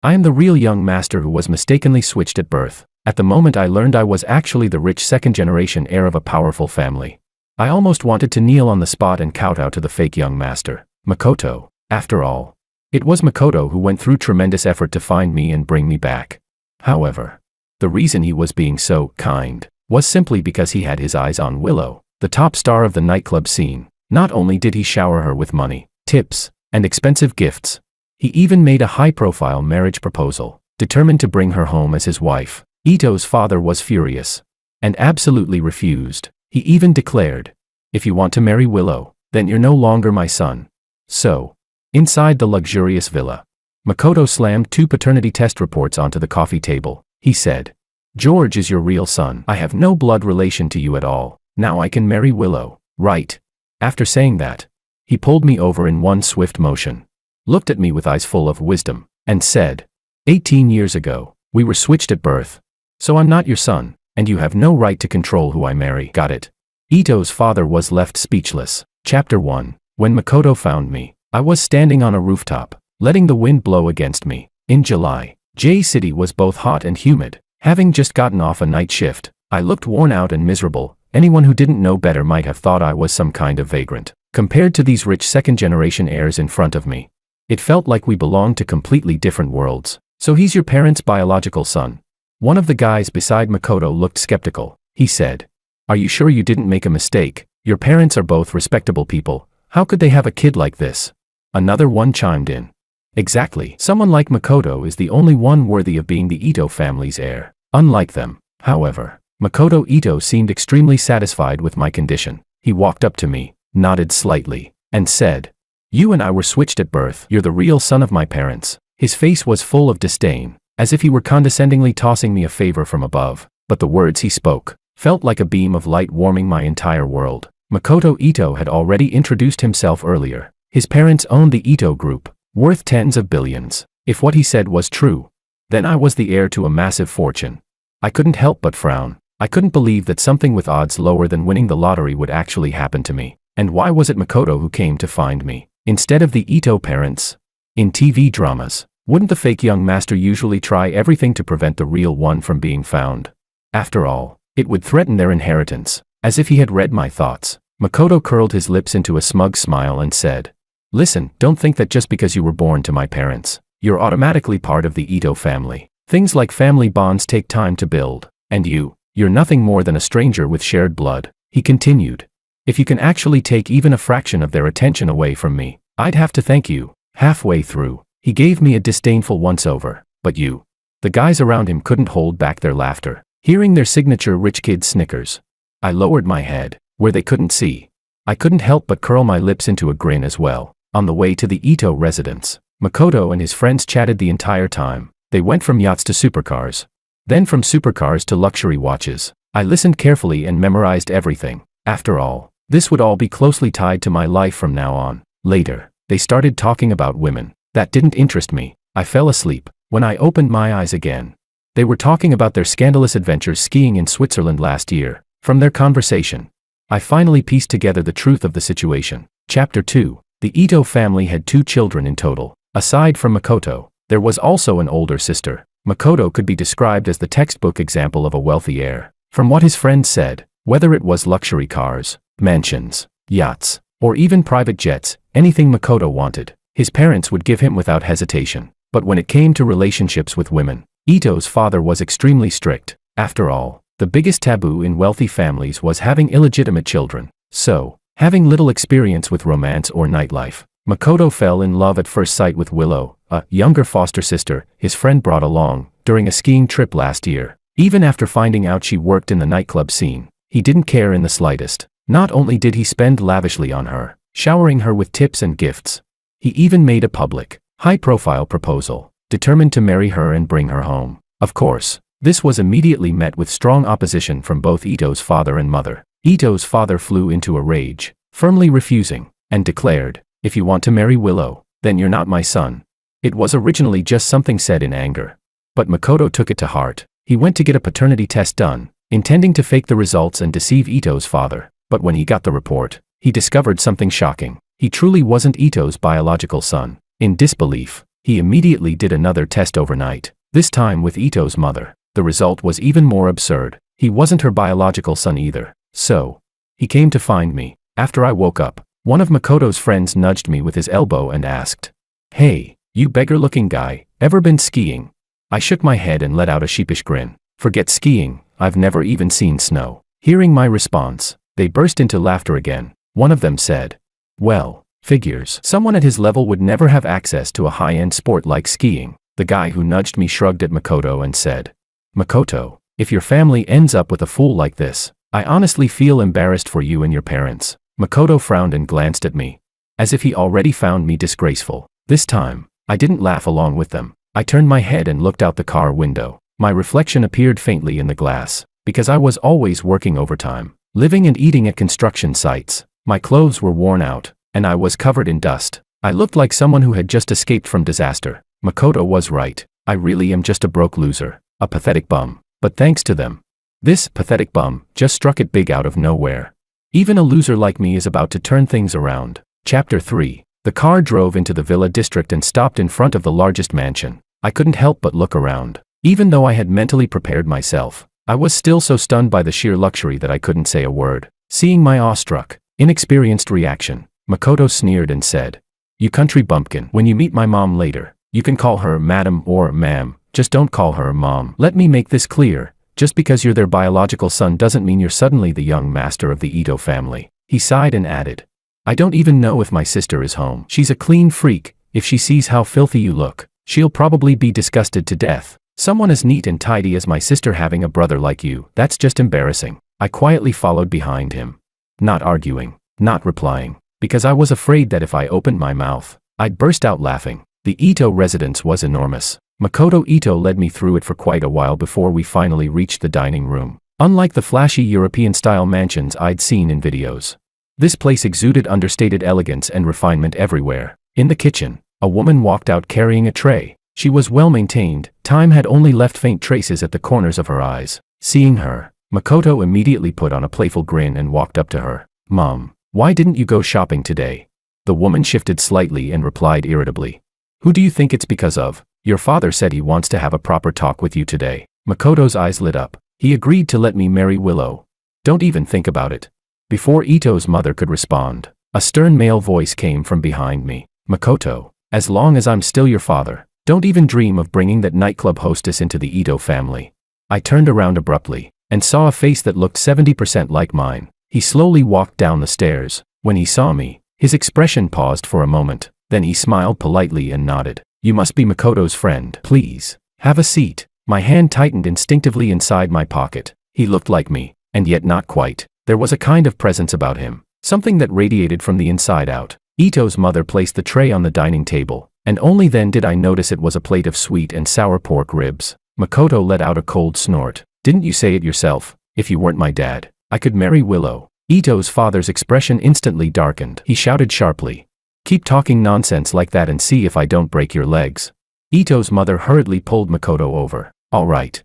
I am the real young master who was mistakenly switched at birth. At the moment I learned I was actually the rich second-generation heir of a powerful family. I almost wanted to kneel on the spot and kowtow to the fake young master, Makoto. After all, it was Makoto who went through tremendous effort to find me and bring me back. However, the reason he was being so kind was simply because he had his eyes on Willow, the top star of the nightclub scene. Not only did he shower her with money, tips, and expensive gifts, he even made a high-profile marriage proposal, determined to bring her home as his wife. Ito's father was furious and absolutely refused. He even declared, "If you want to marry Willow, then you're no longer my son." So, inside the luxurious villa, Makoto slammed 2 paternity test reports onto the coffee table. He said, "George is your real son. I have no blood relation to you at all. Now I can marry Willow, right?" After saying that, he pulled me over in one swift motion, looked at me with eyes full of wisdom, and said, 18 years ago, we were switched at birth. So I'm not your son, and you have no right to control who I marry. Got it? Ito's father was left speechless. Chapter 1. When Makoto found me, I was standing on a rooftop, letting the wind blow against me. In July, J City was both hot and humid. Having just gotten off a night shift, I looked worn out and miserable. Anyone who didn't know better might have thought I was some kind of vagrant. Compared to these rich second-generation heirs in front of me, it felt like we belonged to completely different worlds. "So he's your parents' biological son?" One of the guys beside Makoto looked skeptical. He said, "Are you sure you didn't make a mistake? Your parents are both respectable people. How could they have a kid like this?" Another one chimed in. "Exactly. Someone like Makoto is the only one worthy of being the Ito family's heir." Unlike them, however, Makoto Ito seemed extremely satisfied with my condition. He walked up to me, nodded slightly, and said, "You and I were switched at birth. You're the real son of my parents." His face was full of disdain, as if he were condescendingly tossing me a favor from above, but the words he spoke felt like a beam of light warming my entire world. Makoto Ito had already introduced himself earlier. His parents owned the Ito Group, worth tens of billions. If what he said was true, then I was the heir to a massive fortune. I couldn't help but frown. I couldn't believe that something with odds lower than winning the lottery would actually happen to me. And why was it Makoto who came to find me, instead of the Ito parents? In TV dramas, wouldn't the fake young master usually try everything to prevent the real one from being found? After all, it would threaten their inheritance. As if he had read my thoughts, Makoto curled his lips into a smug smile and said, "Listen, don't think that just because you were born to my parents, you're automatically part of the Ito family. Things like family bonds take time to build, and you're nothing more than a stranger with shared blood." He continued, "If you can actually take even a fraction of their attention away from me, I'd have to thank you." Halfway through, he gave me a disdainful once-over. "But you." The guys around him couldn't hold back their laughter, hearing their signature rich kid snickers. I lowered my head, where they couldn't see. I couldn't help but curl my lips into a grin as well. On the way to the Ito residence, Makoto and his friends chatted the entire time. They went from yachts to supercars, then from supercars to luxury watches. I listened carefully and memorized everything. After all, this would all be closely tied to my life from now on. Later, they started talking about women. That didn't interest me. I fell asleep. When I opened my eyes again, they were talking about their scandalous adventures skiing in Switzerland last year. From their conversation, I finally pieced together the truth of the situation. Chapter 2. The Ito family had 2 children in total. Aside from Makoto, there was also an older sister. Makoto could be described as the textbook example of a wealthy heir. From what his friends said, whether it was luxury cars, mansions, yachts, or even private jets, anything Makoto wanted, his parents would give him without hesitation. But when it came to relationships with women, Ito's father was extremely strict. After all, the biggest taboo in wealthy families was having illegitimate children. So, having little experience with romance or nightlife, Makoto fell in love at first sight with Willow, a younger foster sister his friend brought along during a skiing trip last year. Even after finding out she worked in the nightclub scene, he didn't care in the slightest. Not only did he spend lavishly on her, showering her with tips and gifts, he even made a public, high-profile proposal, determined to marry her and bring her home. Of course, this was immediately met with strong opposition from both Ito's father and mother. Ito's father flew into a rage, firmly refusing, and declared, "If you want to marry Willow, then you're not my son." It was originally just something said in anger, but Makoto took it to heart. He went to get a paternity test done, intending to fake the results and deceive Ito's father. But when he got the report, he discovered something shocking. He truly wasn't Ito's biological son. In disbelief, He immediately did another test overnight, this time with Ito's mother. The result was even more absurd. He wasn't her biological son either. So, he came to find me. After I woke up, one of Makoto's friends nudged me with his elbow and asked, "Hey, you beggar-looking guy, ever been skiing?" I shook my head and let out a sheepish grin. Forget skiing, I've never even seen snow. Hearing my response, they burst into laughter again. One of them said, "Well, figures. Someone at his level would never have access to a high-end sport like skiing." The guy who nudged me shrugged at Makoto and said, "Makoto, if your family ends up with a fool like this, I honestly feel embarrassed for you and your parents." Makoto frowned and glanced at me, as if he already found me disgraceful. This time, I didn't laugh along with them. I turned my head and looked out the car window. My reflection appeared faintly in the glass, because I was always working overtime, living and eating at construction sites. My clothes were worn out, and I was covered in dust. I looked like someone who had just escaped from disaster. Makoto was right. I really am just a broke loser, a pathetic bum. But thanks to them, this pathetic bum just struck it big out of nowhere. Even a loser like me is about to turn things around. Chapter 3. The car drove into the villa district and stopped in front of the largest mansion. I couldn't help but look around. Even though I had mentally prepared myself, I was still so stunned by the sheer luxury that I couldn't say a word. Seeing my awestruck, inexperienced reaction, Makoto sneered and said, "You country bumpkin, when you meet my mom later, you can call her madam or ma'am, just don't call her mom. Let me make this clear, just because you're their biological son doesn't mean you're suddenly the young master of the Ito family." He sighed and added, "I don't even know if my sister is home. She's a clean freak. If she sees how filthy you look, she'll probably be disgusted to death. Someone as neat and tidy as my sister having a brother like you, that's just embarrassing." I quietly followed behind him, not arguing, not replying, because I was afraid that if I opened my mouth, I'd burst out laughing. The Ito residence was enormous. Makoto Ito led me through it for quite a while before we finally reached the dining room. Unlike the flashy European-style mansions I'd seen in videos, this place exuded understated elegance and refinement everywhere. In the kitchen, a woman walked out carrying a tray. She was well-maintained. Time had only left faint traces at the corners of her eyes. Seeing her, Makoto immediately put on a playful grin and walked up to her. "Mom, why didn't you go shopping today?" The woman shifted slightly and replied irritably, "Who do you think it's because of? Your father said he wants to have a proper talk with you today." Makoto's eyes lit up. "He agreed to let me marry Willow. Don't even think about it." Before Ito's mother could respond, a stern male voice came from behind me. "Makoto, as long as I'm still your father, don't even dream of bringing that nightclub hostess into the Ito family." I turned around abruptly, and saw a face that looked 70% like mine. He slowly walked down the stairs. When he saw me, his expression paused for a moment. Then he smiled politely and nodded. "You must be Makoto's friend. Please, have a seat." My hand tightened instinctively inside my pocket. He looked like me, and yet not quite. There was a kind of presence about him, something that radiated from the inside out. Ito's mother placed the tray on the dining table, and only then did I notice it was a plate of sweet and sour pork ribs. Makoto let out a cold snort. "Didn't you say it yourself? If you weren't my dad, I could marry Willow." Ito's father's expression instantly darkened. He shouted sharply, "Keep talking nonsense like that and see if I don't break your legs." Ito's mother hurriedly pulled Makoto over. All right,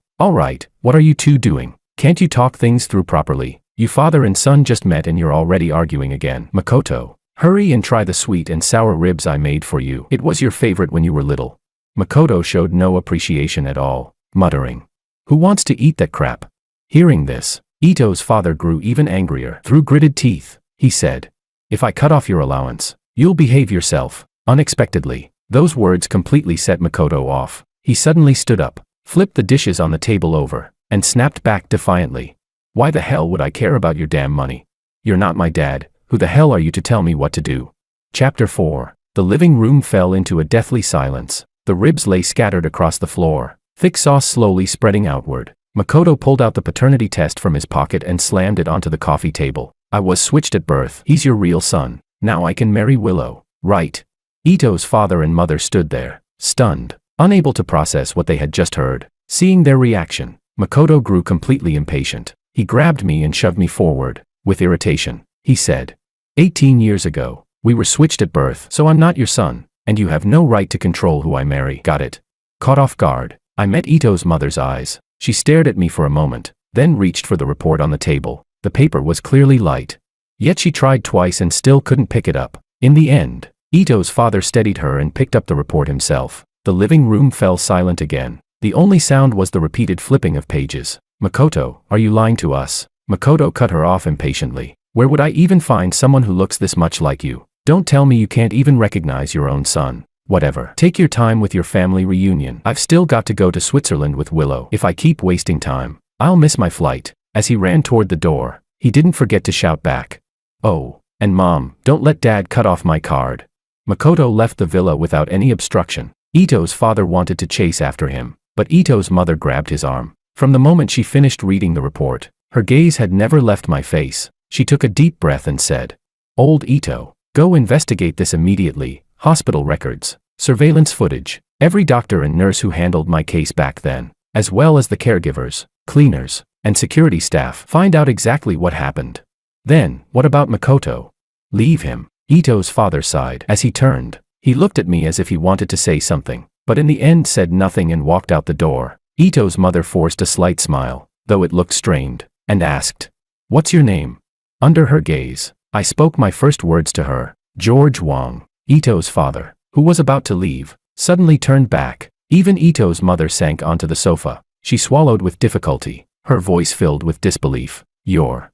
what are you two doing? Can't you talk things through properly? You father and son just met and you're already arguing again." "Makoto, hurry and try the sweet and sour ribs I made for you. It was your favorite when you were little." Makoto showed no appreciation at all, muttering, "Who wants to eat that crap?" Hearing this, Ito's father grew even angrier. Through gritted teeth, he said, "If I cut off your allowance, you'll behave yourself." Unexpectedly, those words completely set Makoto off. He suddenly stood up, flipped the dishes on the table over, and snapped back defiantly. "Why the hell would I care about your damn money? You're not my dad. Who the hell are you to tell me what to do?" Chapter 4. The living room fell into a deathly silence. The ribs lay scattered across the floor, thick sauce slowly spreading outward. Makoto pulled out the paternity test from his pocket and slammed it onto the coffee table. "I was switched at birth. He's your real son. Now I can marry Willow, right?" Ito's father and mother stood there, stunned, unable to process what they had just heard. Seeing their reaction, Makoto grew completely impatient. He grabbed me and shoved me forward. With irritation, he said, 18 years ago, we were switched at birth, so I'm not your son, and you have no right to control who I marry. Got it?" Caught off guard, I met Ito's mother's eyes. She stared at me for a moment, then reached for the report on the table. The paper was clearly light. Yet she tried twice and still couldn't pick it up. In the end, Ito's father steadied her and picked up the report himself. The living room fell silent again. The only sound was the repeated flipping of pages. Makoto, are you lying to us? Makoto cut her off impatiently. Where would I even find someone who looks this much like you? Don't tell me you can't even recognize your own son. Whatever. Take your time with your family reunion. I've still got to go to Switzerland with Willow. If I keep wasting time, I'll miss my flight. As he ran toward the door, he didn't forget to shout back. Oh, and Mom, don't let Dad cut off my card. Makoto left the villa without any obstruction. Ito's father wanted to chase after him, but Ito's mother grabbed his arm. From the moment she finished reading the report, her gaze had never left my face. She took a deep breath and said, Old Ito, go investigate this immediately. Hospital records, surveillance footage, every doctor and nurse who handled my case back then, as well as the caregivers, cleaners, and security staff. Find out exactly what happened. Then, what about Makoto? Leave him. Ito's father sighed. As he turned, he looked at me as if he wanted to say something, but in the end said nothing and walked out the door. Ito's mother forced a slight smile, though it looked strained, and asked, What's your name? Under her gaze, I spoke my first words to her. George Wong. Ito's father, who was about to leave, suddenly turned back. Even Ito's mother sank onto the sofa. She swallowed with difficulty, her voice filled with disbelief. You're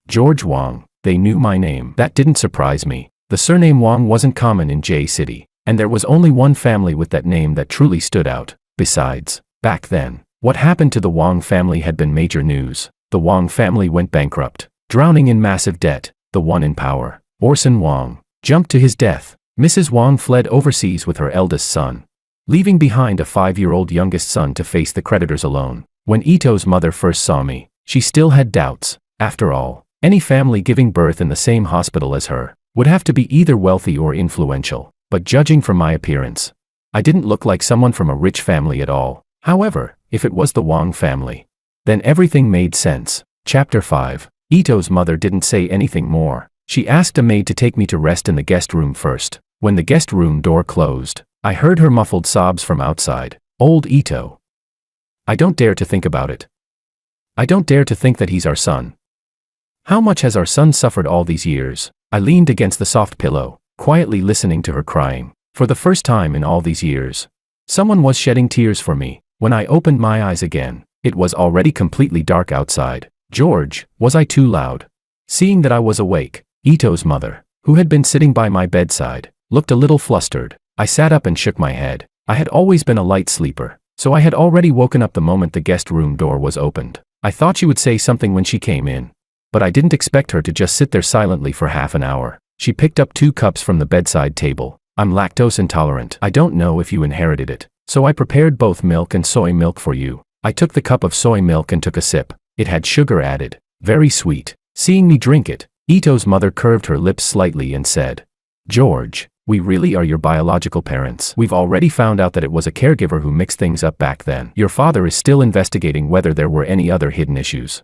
George Wong. They knew my name. That didn't surprise me. The surname Wong wasn't common in J City, and there was only one family with that name that truly stood out. Besides, back then, what happened to the Wong family had been major news. The Wong family went bankrupt, drowning in massive debt. The one in power, Orson Wong, jumped to his death. Mrs. Wong fled overseas with her eldest son, leaving behind a 5-year-old youngest son to face the creditors alone. When Ito's mother first saw me, she still had doubts. After all, any family giving birth in the same hospital as her would have to be either wealthy or influential. But judging from my appearance, I didn't look like someone from a rich family at all. However, if it was the Wong family, then everything made sense. Chapter 5. Ito's mother didn't say anything more. She asked a maid to take me to rest in the guest room first. When the guest room door closed, I heard her muffled sobs from outside. Old Ito. I don't dare to think about it. I don't dare to think that he's our son. How much has our son suffered all these years? I leaned against the soft pillow, quietly listening to her crying. For the first time in all these years, someone was shedding tears for me. When I opened my eyes again, it was already completely dark outside. George, was I too loud? Seeing that I was awake, Ito's mother, who had been sitting by my bedside, looked a little flustered. I sat up and shook my head. I had always been a light sleeper, so I had already woken up the moment the guest room door was opened. I thought she would say something when she came in, but I didn't expect her to just sit there silently for half an hour. She picked up 2 cups from the bedside table. I'm lactose intolerant. I don't know if you inherited it, so I prepared both milk and soy milk for you. I took the cup of soy milk and took a sip. It had sugar added. Very sweet. Seeing me drink it, Ito's mother curved her lips slightly and said, George, we really are your biological parents. We've already found out that it was a caregiver who mixed things up back then. Your father is still investigating whether there were any other hidden issues.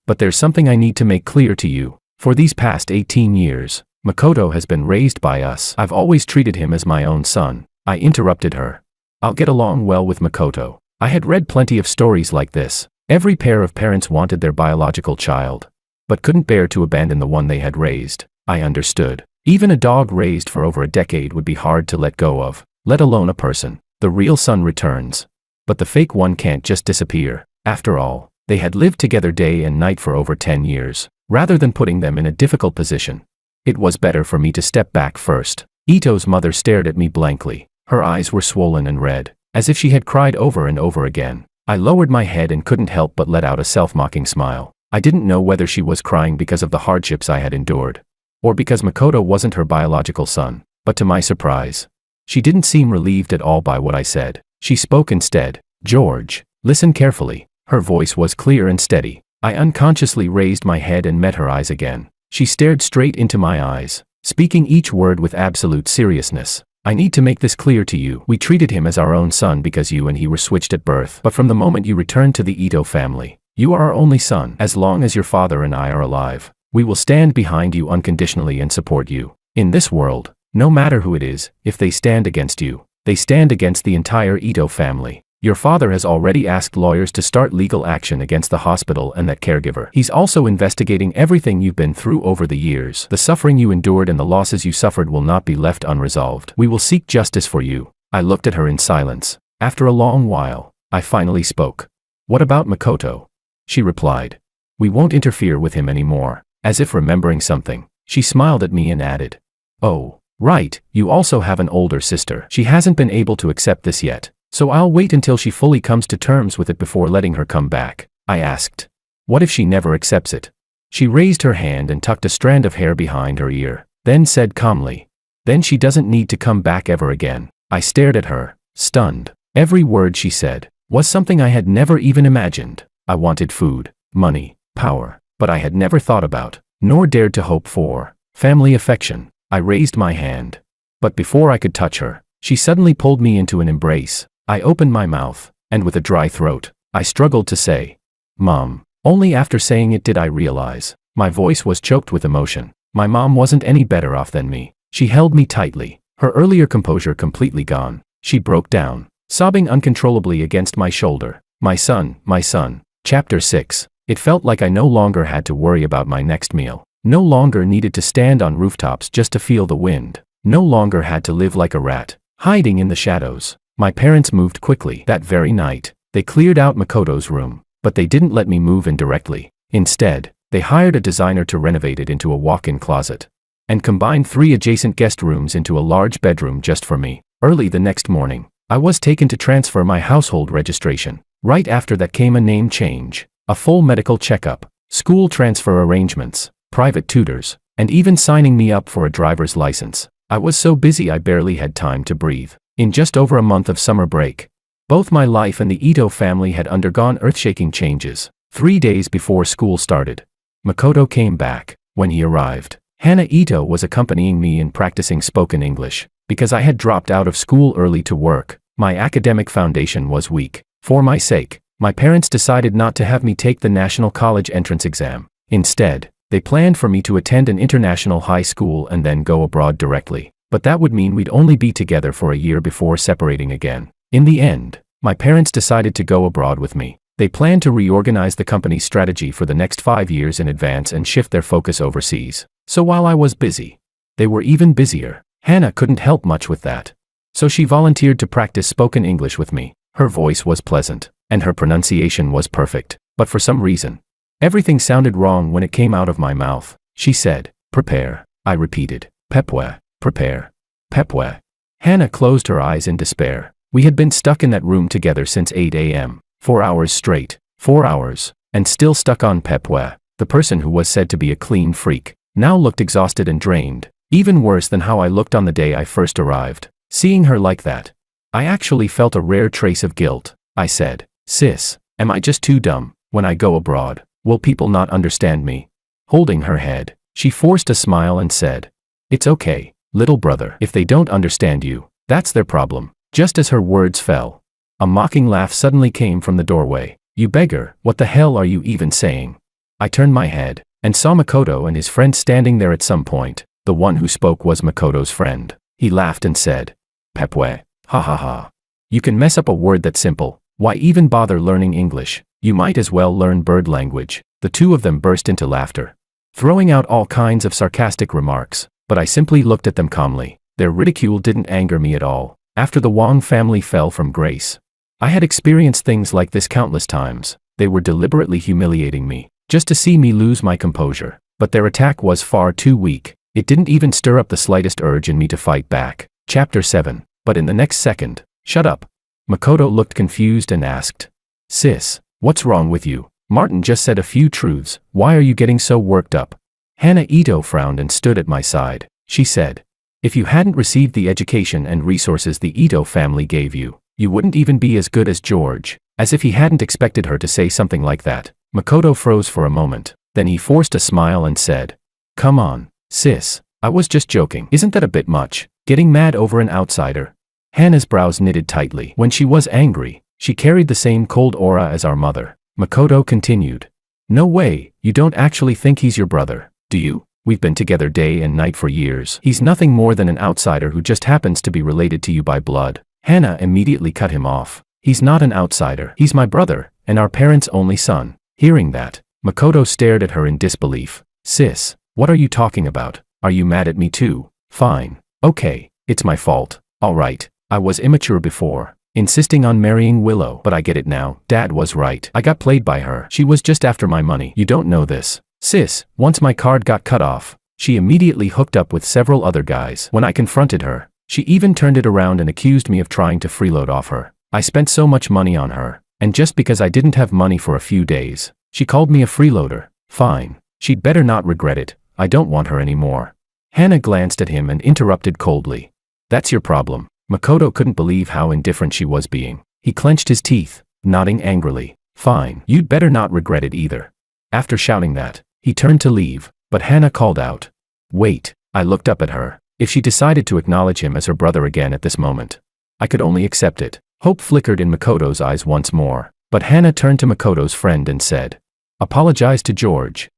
But there's something I need to make clear to you. For these past 18 years, Makoto has been raised by us. I've always treated him as my own son. I interrupted her. I'll get along well with Makoto. I had read plenty of stories like this. Every pair of parents wanted their biological child, but couldn't bear to abandon the one they had raised. I understood. Even a dog raised for over a decade would be hard to let go of, let alone a person. The real son returns, but the fake one can't just disappear. After all, they had lived together day and night for over 10 years. Rather than putting them in a difficult position, it was better for me to step back first. Ito's mother stared at me blankly. Her eyes were swollen and red, as if she had cried over and over again. I lowered my head and couldn't help but let out a self-mocking smile. I didn't know whether she was crying because of the hardships I had endured, or because Makoto wasn't her biological son. But to my surprise, she didn't seem relieved at all by what I said. She spoke instead. George, listen carefully. Her voice was clear and steady. I unconsciously raised my head and met her eyes again. She stared straight into my eyes, speaking each word with absolute seriousness. I need to make this clear to you. We treated him as our own son because you and he were switched at birth. But from the moment you returned to the Ito family, you are our only son. As long as your father and I are alive, we will stand behind you unconditionally and support you. In this world, no matter who it is, if they stand against you, they stand against the entire Ito family. Your father has already asked lawyers to start legal action against the hospital and that caregiver. He's also investigating everything you've been through over the years. The suffering you endured and the losses you suffered will not be left unresolved. We will seek justice for you." I looked at her in silence. After a long while, I finally spoke. "What about Makoto?" She replied. "We won't interfere with him anymore." As if remembering something, she smiled at me and added, "Oh, right, you also have an older sister. She hasn't been able to accept this yet, so I'll wait until she fully comes to terms with it before letting her come back." I asked, "What if she never accepts it?" She raised her hand and tucked a strand of hair behind her ear, then said calmly, "Then she doesn't need to come back ever again." I stared at her, stunned. Every word she said was something I had never even imagined. I wanted food, money, power, but I had never thought about, nor dared to hope for, family affection. I raised my hand. But before I could touch her, she suddenly pulled me into an embrace. I opened my mouth, and with a dry throat, I struggled to say, "Mom." Only after saying it did I realize. My voice was choked with emotion. My mom wasn't any better off than me. She held me tightly, her earlier composure completely gone. She broke down, sobbing uncontrollably against my shoulder. My son, my son." Chapter 6. It felt like I no longer had to worry about my next meal. No longer needed to stand on rooftops just to feel the wind. No longer had to live like a rat, hiding in the shadows. My parents moved quickly that very night. They cleared out Makoto's room, but they didn't let me move in directly. Instead, they hired a designer to renovate it into a walk-in closet, and combined 3 adjacent guest rooms into a large bedroom just for me. Early the next morning, I was taken to transfer my household registration. Right after that came a name change, a full medical checkup, school transfer arrangements, private tutors, and even signing me up for a driver's license. I was so busy I barely had time to breathe. In just over a month of summer break, both my life and the Ito family had undergone earth-shaking changes. 3 days before school started, Makoto came back. When he arrived, Hana Ito was accompanying me in practicing spoken English. Because I had dropped out of school early to work, my academic foundation was weak. For my sake, my parents decided not to have me take the National College entrance exam. Instead, they planned for me to attend an international high school and then go abroad directly. But that would mean we'd only be together for a year before separating again. In the end, my parents decided to go abroad with me. They planned to reorganize the company's strategy for the next 5 years in advance and shift their focus overseas. So while I was busy, they were even busier. Hannah couldn't help much with that. So she volunteered to practice spoken English with me. Her voice was pleasant, and her pronunciation was perfect. But for some reason, everything sounded wrong when it came out of my mouth. She said, "Prepare." I repeated, "Pepwe, prepare. Pepwe." Hannah closed her eyes in despair. We had been stuck in that room together since 8 a.m. 4 hours straight. 4 hours. And still stuck on Pepwe. The person who was said to be a clean freak now looked exhausted and drained. Even worse than how I looked on the day I first arrived. Seeing her like that, I actually felt a rare trace of guilt. I said, "Sis, am I just too dumb? When I go abroad, will people not understand me?" Holding her head, she forced a smile and said, "It's okay, little brother. If they don't understand you, that's their problem." Just as her words fell, a mocking laugh suddenly came from the doorway. "You beggar, what the hell are you even saying?" I turned my head, and saw Makoto and his friend standing there at some point. The one who spoke was Makoto's friend. He laughed and said, "Pepwe, ha ha ha. You can mess up a word that simple. Why even bother learning English? You might as well learn bird language." The two of them burst into laughter, throwing out all kinds of sarcastic remarks, but I simply looked at them calmly. Their ridicule didn't anger me at all. After the Wong family fell from grace, I had experienced things like this countless times. They were deliberately humiliating me, just to see me lose my composure. But their attack was far too weak. It didn't even stir up the slightest urge in me to fight back. Chapter 7. But in the next second, "Shut up." Makoto looked confused and asked, "Sis, what's wrong with you? Martin just said a few truths. Why are you getting so worked up?" Hana Ito frowned and stood at my side. She said, "If you hadn't received the education and resources the Ito family gave you, you wouldn't even be as good as George." As if he hadn't expected her to say something like that, Makoto froze for a moment. Then he forced a smile and said, "Come on, sis, I was just joking. Isn't that a bit much? Getting mad over an outsider?" Hannah's brows knitted tightly. When she was angry, she carried the same cold aura as our mother. Makoto continued, "No way, you don't actually think he's your brother, do you? We've been together day and night for years. He's nothing more than an outsider who just happens to be related to you by blood." Hannah immediately cut him off. He's not an outsider. He's my brother, and our parents' only son. Hearing that, Makoto stared at her in disbelief. Sis, what are you talking about? Are you mad at me too? Fine. Okay, it's my fault. Alright, I was immature before, insisting on marrying Willow, but I get it now. Dad was right. I got played by her. She was just after my money. You don't know this. Sis, once my card got cut off, she immediately hooked up with several other guys. When I confronted her, she even turned it around and accused me of trying to freeload off her. I spent so much money on her, and just because I didn't have money for a few days, she called me a freeloader. Fine. She'd better not regret it. I don't want her anymore. Hana glanced at him and interrupted coldly. That's your problem. Makoto couldn't believe how indifferent she was being. He clenched his teeth, nodding angrily. Fine. You'd better not regret it either. After shouting that, he turned to leave, but Hana called out. Wait. I looked up at her. If she decided to acknowledge him as her brother again at this moment, I could only accept it. Hope flickered in Makoto's eyes once more, but Hana turned to Makoto's friend and said, Apologize to George.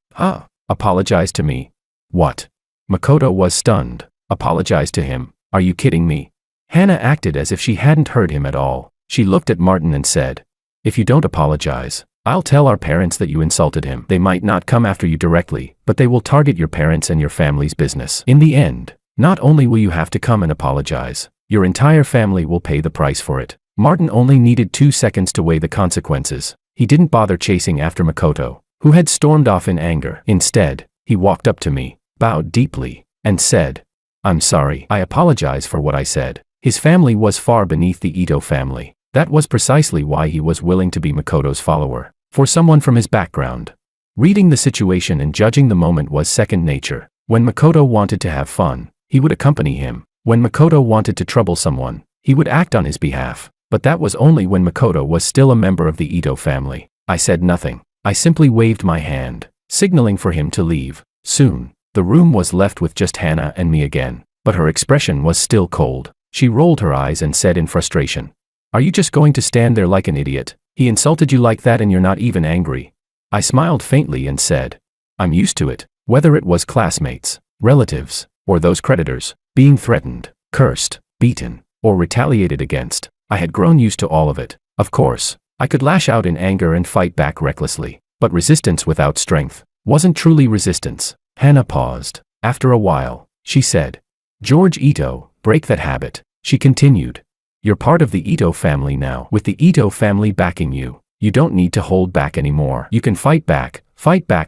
Apologize to me. What? Makoto was stunned. Apologize to him? Are you kidding me? Hana acted as if she hadn't heard him at all. She looked at Martin and said, If you don't apologize, I'll tell our parents that you insulted him. They might not come after you directly, but they will target your parents and your family's business. In the end, not only will you have to come and apologize, your entire family will pay the price for it. Martin only needed 2 seconds to weigh the consequences. He didn't bother chasing after Makoto, who had stormed off in anger. Instead, he walked up to me, bowed deeply, and said, I'm sorry. I apologize for what I said. His family was far beneath the Ito family. That was precisely why he was willing to be Makoto's follower. For someone from his background, reading the situation and judging the moment was second nature. When Makoto wanted to have fun, he would accompany him. When Makoto wanted to trouble someone, he would act on his behalf. But that was only when Makoto was still a member of the Ito family. I said nothing. I simply waved my hand, signaling for him to leave. Soon, the room was left with just Hana and me again, but her expression was still cold. She rolled her eyes and said in frustration, Are you just going to stand there like an idiot? He insulted you like that and you're not even angry? I smiled faintly and said, I'm used to it, whether it was classmates, relatives, or those creditors, being threatened, cursed, beaten, or retaliated against. I had grown used to all of it. Of course, I could lash out in anger and fight back recklessly, but resistance without strength wasn't truly resistance. Hana paused. After a while, she said, George Ito, break that habit. She continued, You're part of the Ito family now. With the Ito family backing you, you don't need to hold back anymore. You can fight back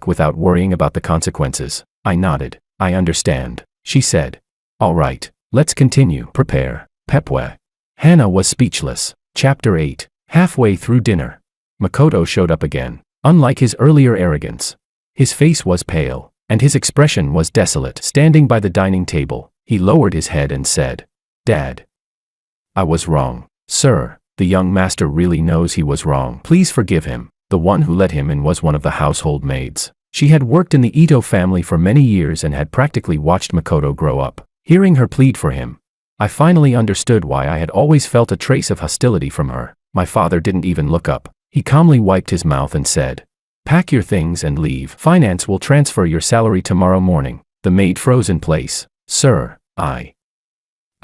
without worrying about the consequences. I nodded. I understand. She said, All right, let's continue. Prepare. Pepwe. Hana was speechless. Chapter 8. Halfway through dinner, Makoto showed up again. Unlike his earlier arrogance, his face was pale, and his expression was desolate. Standing by the dining table, he lowered his head and said, Dad, I was wrong. Sir, the young master really knows he was wrong. Please forgive him. The one who let him in was one of the household maids. She had worked in the Ito family for many years and had practically watched Makoto grow up. Hearing her plead for him, I finally understood why I had always felt a trace of hostility from her. My father didn't even look up. He calmly wiped his mouth and said, Pack your things and leave. Finance will transfer your salary tomorrow morning. The maid froze in place. Sir, I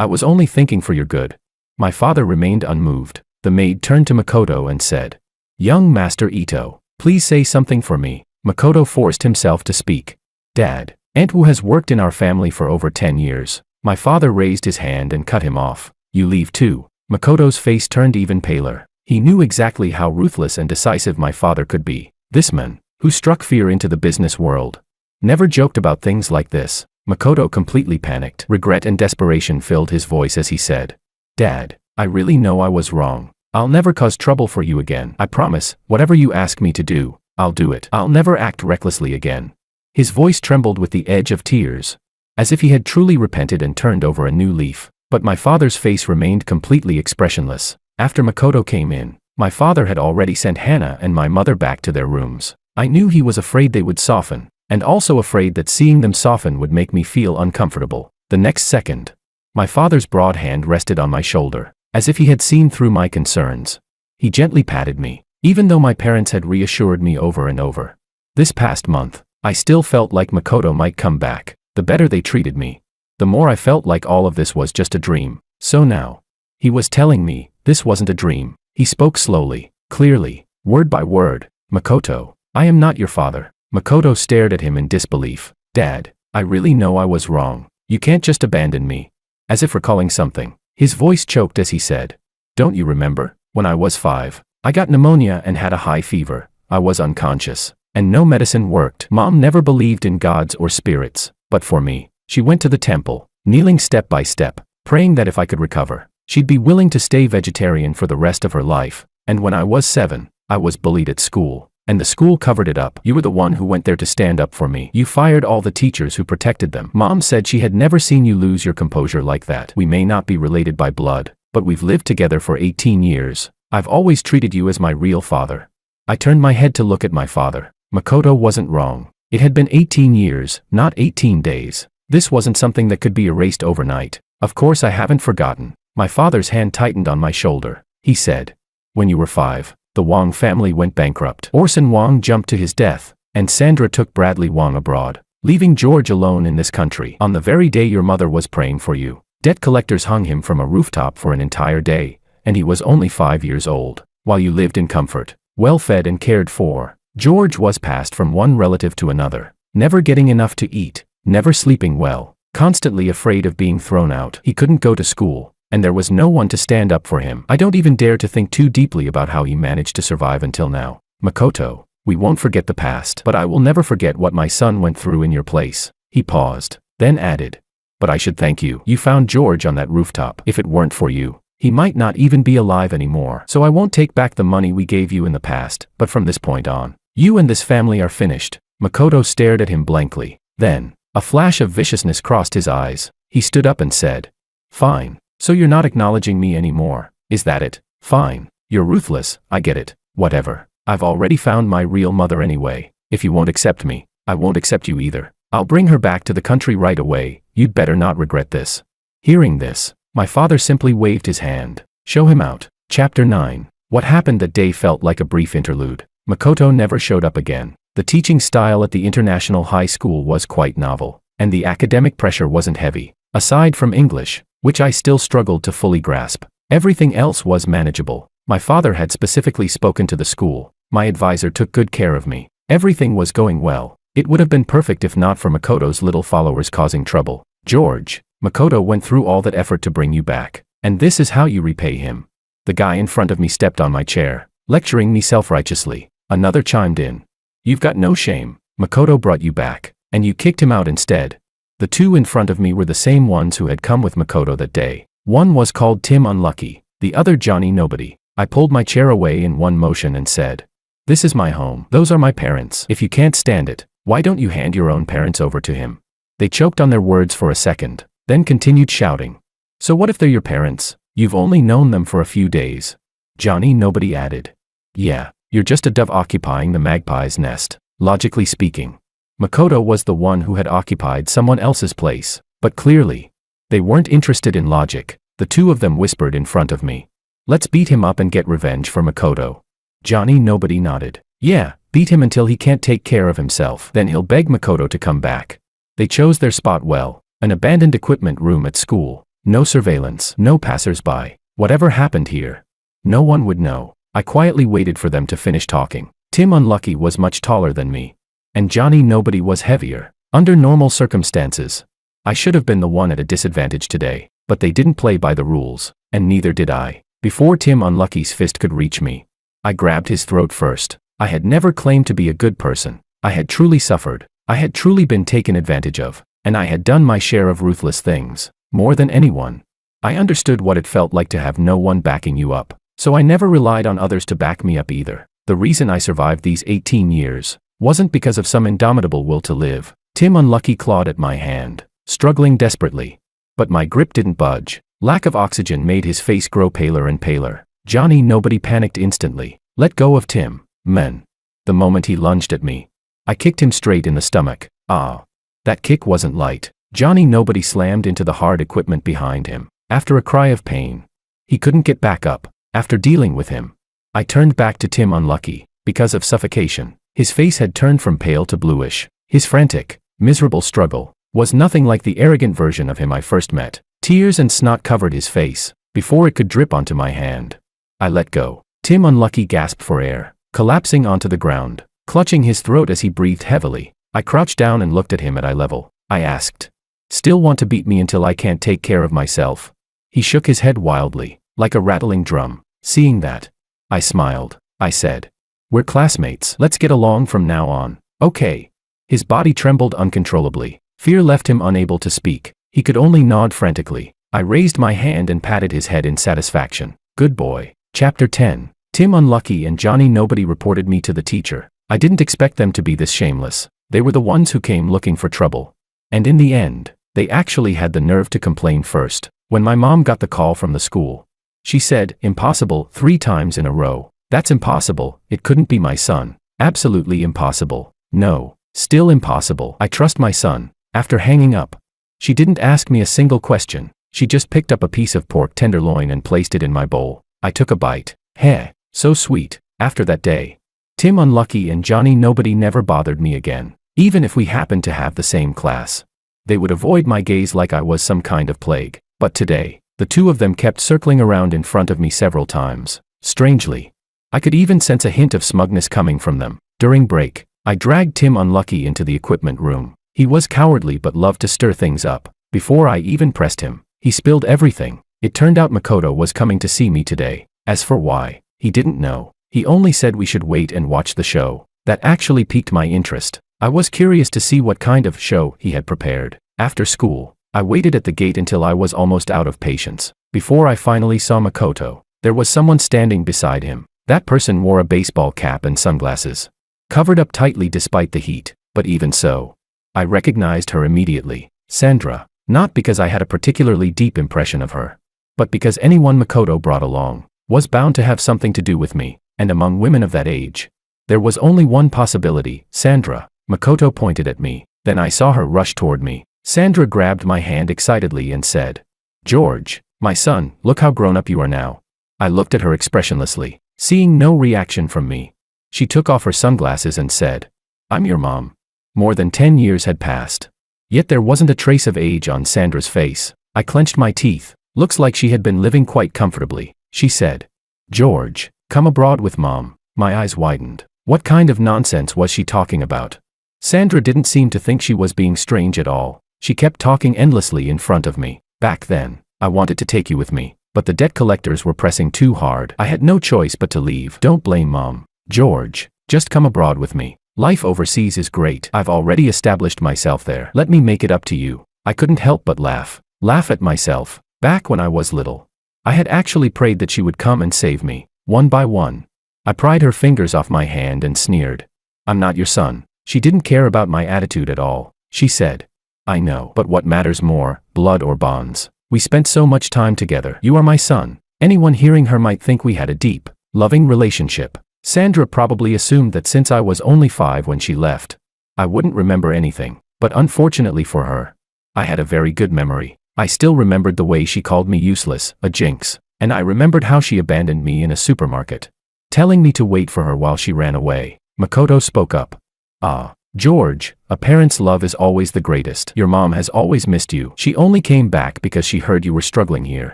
was only thinking for your good. My father remained unmoved. The maid turned to Makoto and said, Young Master Ito, please say something for me. Makoto forced himself to speak. Dad, Aunt Wu has worked in our family for over 10 years. My father raised his hand and cut him off. You leave too. Makoto's face turned even paler. He knew exactly how ruthless and decisive my father could be. This man, who struck fear into the business world, never joked about things like this. Makoto completely panicked. Regret and desperation filled his voice as he said, Dad, I really know I was wrong. I'll never cause trouble for you again. I promise, whatever you ask me to do, I'll do it. I'll never act recklessly again. His voice trembled with the edge of tears, as if he had truly repented and turned over a new leaf. But my father's face remained completely expressionless. After Makoto came in, my father had already sent Hana and my mother back to their rooms. I knew he was afraid they would soften, and also afraid that seeing them soften would make me feel uncomfortable. The next second, my father's broad hand rested on my shoulder, as if he had seen through my concerns. He gently patted me, even though my parents had reassured me over and over. This past month, I still felt like Makoto might come back. The better they treated me, the more I felt like all of this was just a dream. So now, he was telling me, this wasn't a dream. He spoke slowly, clearly, word by word. Makoto, I am not your father. Makoto stared at him in disbelief. Dad, I really know I was wrong. You can't just abandon me. As if recalling something, his voice choked as he said, don't you remember? When I was 5, I got pneumonia and had a high fever. I was unconscious, and no medicine worked. Mom never believed in gods or spirits, but for me, she went to the temple, kneeling step by step, praying that if I could recover, she'd be willing to stay vegetarian for the rest of her life. And when I was 7, I was bullied at school, and the school covered it up. You were the one who went there to stand up for me. You fired all the teachers who protected them. Mom said she had never seen you lose your composure like that. We may not be related by blood, but we've lived together for 18 years. I've always treated you as my real father. I turned my head to look at my father. Makoto wasn't wrong. It had been 18 years, not 18 days. This wasn't something that could be erased overnight. Of course I haven't forgotten. My father's hand tightened on my shoulder. He said, when you were 5, the Wong family went bankrupt. Orson Wong jumped to his death, and Sandra took Bradley Wong abroad, leaving George alone in this country. On the very day your mother was praying for you, debt collectors hung him from a rooftop for an entire day, and he was only 5 years old. While you lived in comfort, well-fed and cared for, George was passed from one relative to another, never getting enough to eat, never sleeping well, constantly afraid of being thrown out. He couldn't go to school, and there was no one to stand up for him. I don't even dare to think too deeply about how he managed to survive until now. Makoto, we won't forget the past, but I will never forget what my son went through in your place. He paused, then added, but I should thank you. You found George on that rooftop. If it weren't for you, he might not even be alive anymore. So I won't take back the money we gave you in the past, but from this point on, you and this family are finished. Makoto stared at him blankly. Then, a flash of viciousness crossed his eyes. He stood up and said, fine. So you're not acknowledging me anymore, is that it? Fine. You're ruthless, I get it. Whatever. I've already found my real mother anyway. If you won't accept me, I won't accept you either. I'll bring her back to the country right away. You'd better not regret this. Hearing this, my father simply waved his hand. Show him out. Chapter 9. What happened that day felt like a brief interlude. Makoto never showed up again. The teaching style at the international high school was quite novel, and the academic pressure wasn't heavy. Aside from English, which I still struggled to fully grasp, everything else was manageable. My father had specifically spoken to the school. My advisor took good care of me. Everything was going well. It would have been perfect if not for Makoto's little followers causing trouble. George, Makoto went through all that effort to bring you back, and this is how you repay him. The guy in front of me stepped on my chair, lecturing me self-righteously. Another chimed in. You've got no shame. Makoto brought you back, and you kicked him out instead. The two in front of me were the same ones who had come with Makoto that day. One was called Tim Unlucky, the other Johnny Nobody. I pulled my chair away in one motion and said, this is my home. Those are my parents. If you can't stand it, why don't you hand your own parents over to him? They choked on their words for a second, then continued shouting. So what if they're your parents? You've only known them for a few days. Johnny Nobody added. Yeah, you're just a dove occupying the magpie's nest, logically speaking. Makoto was the one who had occupied someone else's place, but clearly, they weren't interested in logic. The two of them whispered in front of me. Let's beat him up and get revenge for Makoto. Johnny Nobody nodded. Yeah, beat him until he can't take care of himself. Then he'll beg Makoto to come back. They chose their spot well, an abandoned equipment room at school. No surveillance, no passers-by. Whatever happened here, no one would know. I quietly waited for them to finish talking. Tim Unlucky was much taller than me, and Johnny Nobody was heavier. Under normal circumstances, I should have been the one at a disadvantage today, but they didn't play by the rules, and neither did I. Before Tim Unlucky's fist could reach me, I grabbed his throat first. I had never claimed to be a good person. I had truly suffered. I had truly been taken advantage of, and I had done my share of ruthless things, more than anyone. I understood what it felt like to have no one backing you up, so I never relied on others to back me up either. The reason I survived these 18 years wasn't because of some indomitable will to live. Tim Unlucky clawed at my hand, struggling desperately. But my grip didn't budge. Lack of oxygen made his face grow paler and paler. Johnny Nobody panicked instantly. Let go of Tim, men. The moment he lunged at me, I kicked him straight in the stomach. Ah. That kick wasn't light. Johnny Nobody slammed into the hard equipment behind him. After a cry of pain, he couldn't get back up. After dealing with him, I turned back to Tim Unlucky. Because of suffocation, his face had turned from pale to bluish. His frantic, miserable struggle was nothing like the arrogant version of him I first met. Tears and snot covered his face before it could drip onto my hand. I let go. Tim Unlucky gasped for air, collapsing onto the ground, clutching his throat as he breathed heavily. I crouched down and looked at him at eye level. I asked, "Still want to beat me until I can't take care of myself?" He shook his head wildly, like a rattling drum. Seeing that, I smiled. I said, "We're classmates. Let's get along from now on, okay?" His body trembled uncontrollably. Fear left him unable to speak. He could only nod frantically. I raised my hand and patted his head in satisfaction. Good boy. Chapter 10. Tim Unlucky and Johnny Nobody reported me to the teacher. I didn't expect them to be this shameless. They were the ones who came looking for trouble. And in the end, they actually had the nerve to complain first. When my mom got the call from the school, she said, "Impossible," 3 times in a row. That's impossible. It couldn't be my son. Absolutely impossible. No. Still impossible. I trust my son. After hanging up, she didn't ask me a single question. She just picked up a piece of pork tenderloin and placed it in my bowl. I took a bite. Heh, so sweet. After that day, Tim Unlucky and Johnny Nobody never bothered me again. Even if we happened to have the same class, they would avoid my gaze like I was some kind of plague. But today, the two of them kept circling around in front of me several times. Strangely, I could even sense a hint of smugness coming from them. During break, I dragged Tim Unlucky into the equipment room. He was cowardly but loved to stir things up. Before I even pressed him, he spilled everything. It turned out Makoto was coming to see me today. As for why, he didn't know. He only said we should wait and watch the show. That actually piqued my interest. I was curious to see what kind of show he had prepared. After school, I waited at the gate until I was almost out of patience. Before I finally saw Makoto, there was someone standing beside him. That person wore a baseball cap and sunglasses, covered up tightly despite the heat. But even so, I recognized her immediately. Sandra. Not because I had a particularly deep impression of her, but because anyone Makoto brought along was bound to have something to do with me. And among women of that age, there was only one possibility: Sandra. Makoto pointed at me. Then I saw her rush toward me. Sandra grabbed my hand excitedly and said, "George, my son, look how grown up you are now." I looked at her expressionlessly, seeing no reaction from me. She took off her sunglasses and said, "I'm your mom." More than 10 years had passed. Yet there wasn't a trace of age on Sandra's face. I clenched my teeth. Looks like she had been living quite comfortably. She said, "George, come abroad with Mom." My eyes widened. What kind of nonsense was she talking about? Sandra didn't seem to think she was being strange at all. She kept talking endlessly in front of me. "Back then, I wanted to take you with me, but the debt collectors were pressing too hard. I had no choice but to leave." "Don't blame Mom. George, just come abroad with me. Life overseas is great. I've already established myself there. Let me make it up to you." I couldn't help but laugh. Laugh at myself. Back when I was little, I had actually prayed that she would come and save me. One by one, I pried her fingers off my hand and sneered. "I'm not your son." She didn't care about my attitude at all. She said, "I know, but what matters more, blood or bonds? We spent so much time together. You are my son." Anyone hearing her might think we had a deep, loving relationship. Sandra probably assumed that since I was only 5 when she left, I wouldn't remember anything. But unfortunately for her, I had a very good memory. I still remembered the way she called me useless, a jinx, and I remembered how she abandoned me in a supermarket, telling me to wait for her while she ran away. Makoto spoke up. "Ah, George, a parent's love is always the greatest. Your mom has always missed you. She only came back because she heard you were struggling here.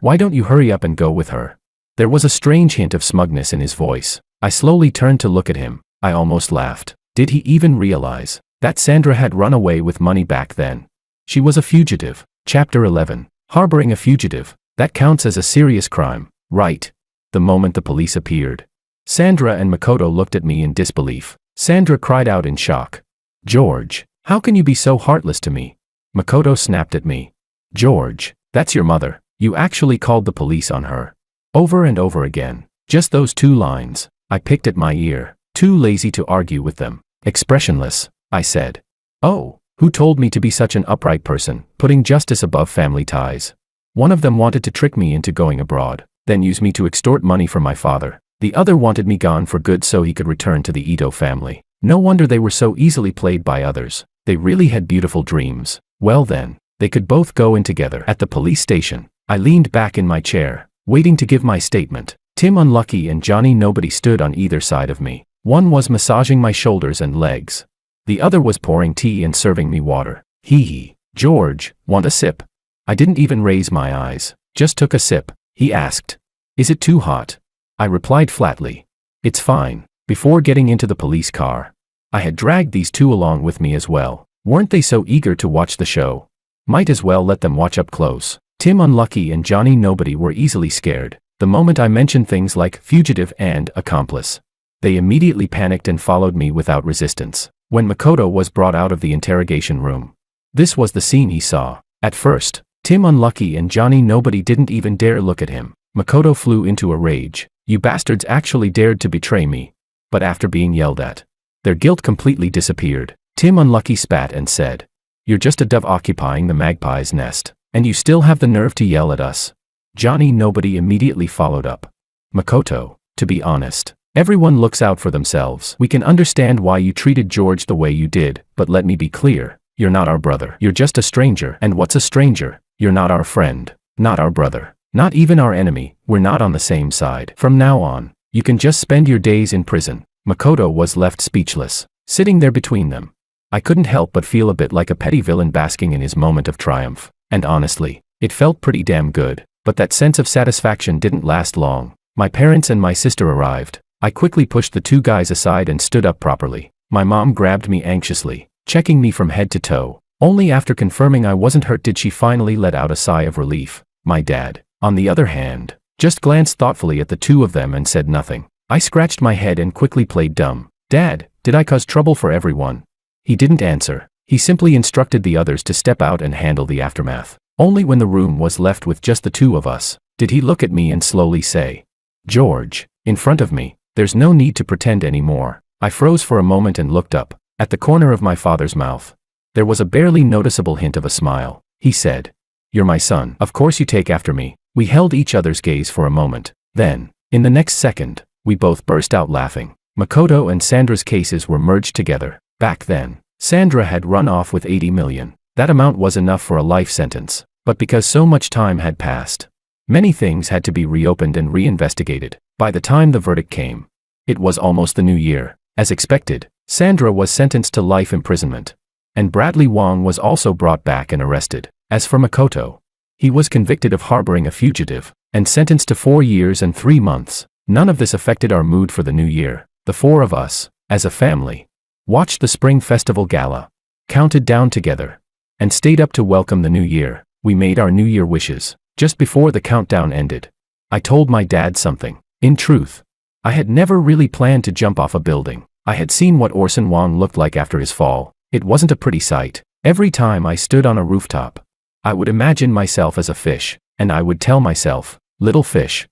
Why don't you hurry up and go with her?" There was a strange hint of smugness in his voice. I slowly turned to look at him. I almost laughed. Did he even realize that Sandra had run away with money back then? She was a fugitive. Chapter 11. Harboring a fugitive. That counts as a serious crime, right? The moment the police appeared, Sandra and Makoto looked at me in disbelief. Sandra cried out in shock. "George, how can you be so heartless to me?" Makoto snapped at me. "George, that's your mother. You actually called the police on her." Over and over again. Just those 2 lines. I picked at my ear, too lazy to argue with them. Expressionless, I said, "Oh, who told me to be such an upright person, putting justice above family ties?" One of them wanted to trick me into going abroad, then use me to extort money from my father. The other wanted me gone for good so he could return to the Ito family. No wonder they were so easily played by others. They really had beautiful dreams. Well then, they could both go in together. At the police station, I leaned back in my chair, waiting to give my statement. Tim Unlucky and Johnny Nobody stood on either side of me. One was massaging my shoulders and legs. The other was pouring tea and serving me water. Hee. "George, want a sip?" I didn't even raise my eyes, just took a sip. He asked, "Is it too hot?" I replied flatly. It's fine. Before getting into the police car, I had dragged these two along with me as well. Weren't they so eager to watch the show? Might as well let them watch up close. Tim Unlucky and Johnny Nobody were easily scared the moment I mentioned things like fugitive and accomplice. They immediately panicked and followed me without resistance. When Makoto was brought out of the interrogation room, this was the scene he saw. At first, Tim Unlucky and Johnny Nobody didn't even dare look at him. Makoto flew into a rage. You bastards actually dared to betray me. But after being yelled at, their guilt completely disappeared. Tim Unlucky spat and said, "You're just a dove occupying the magpie's nest, and you still have the nerve to yell at us." Johnny Nobody immediately followed up. "Makoto, to be honest, everyone looks out for themselves. We can understand why you treated George the way you did, but let me be clear, you're not our brother. You're just a stranger. And what's a stranger? You're not our friend, not our brother, not even our enemy. We're not on the same side. From now on, you can just spend your days in prison." Makoto was left speechless, sitting there between them. I couldn't help but feel a bit like a petty villain basking in his moment of triumph. And honestly, it felt pretty damn good. But that sense of satisfaction didn't last long. My parents and my sister arrived. I quickly pushed the two guys aside and stood up properly. My mom grabbed me anxiously, checking me from head to toe. Only after confirming I wasn't hurt did she finally let out a sigh of relief. My dad, on the other hand, just glanced thoughtfully at the two of them and said nothing. I scratched my head and quickly played dumb. "Dad, did I cause trouble for everyone?" He didn't answer. He simply instructed the others to step out and handle the aftermath. Only when the room was left with just the two of us, did he look at me and slowly say, "George, in front of me, there's no need to pretend anymore." I froze for a moment and looked up. At the corner of my father's mouth, there was a barely noticeable hint of a smile. He said, "You're my son. Of course you take after me." We held each other's gaze for a moment. Then, in the next second, we both burst out laughing. Makoto and Sandra's cases were merged together. Back then, Sandra had run off with 80 million. That amount was enough for a life sentence. But because so much time had passed, many things had to be reopened and reinvestigated. By the time the verdict came, it was almost the new year. As expected, Sandra was sentenced to life imprisonment. And Bradley Wong was also brought back and arrested. As for Makoto, he was convicted of harboring a fugitive and sentenced to 4 years and 3 months. None of this affected our mood for the new year. The four of us, as a family, watched the Spring Festival Gala, counted down together, and stayed up to welcome the new year. We made our New Year wishes. Just before the countdown ended, I told my dad something. In truth, I had never really planned to jump off a building. I had seen what Orson Wong looked like after his fall. It wasn't a pretty sight. Every time I stood on a rooftop, I would imagine myself as a fish, and I would tell myself, little fish,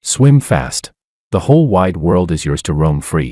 swim fast. The whole wide world is yours to roam free."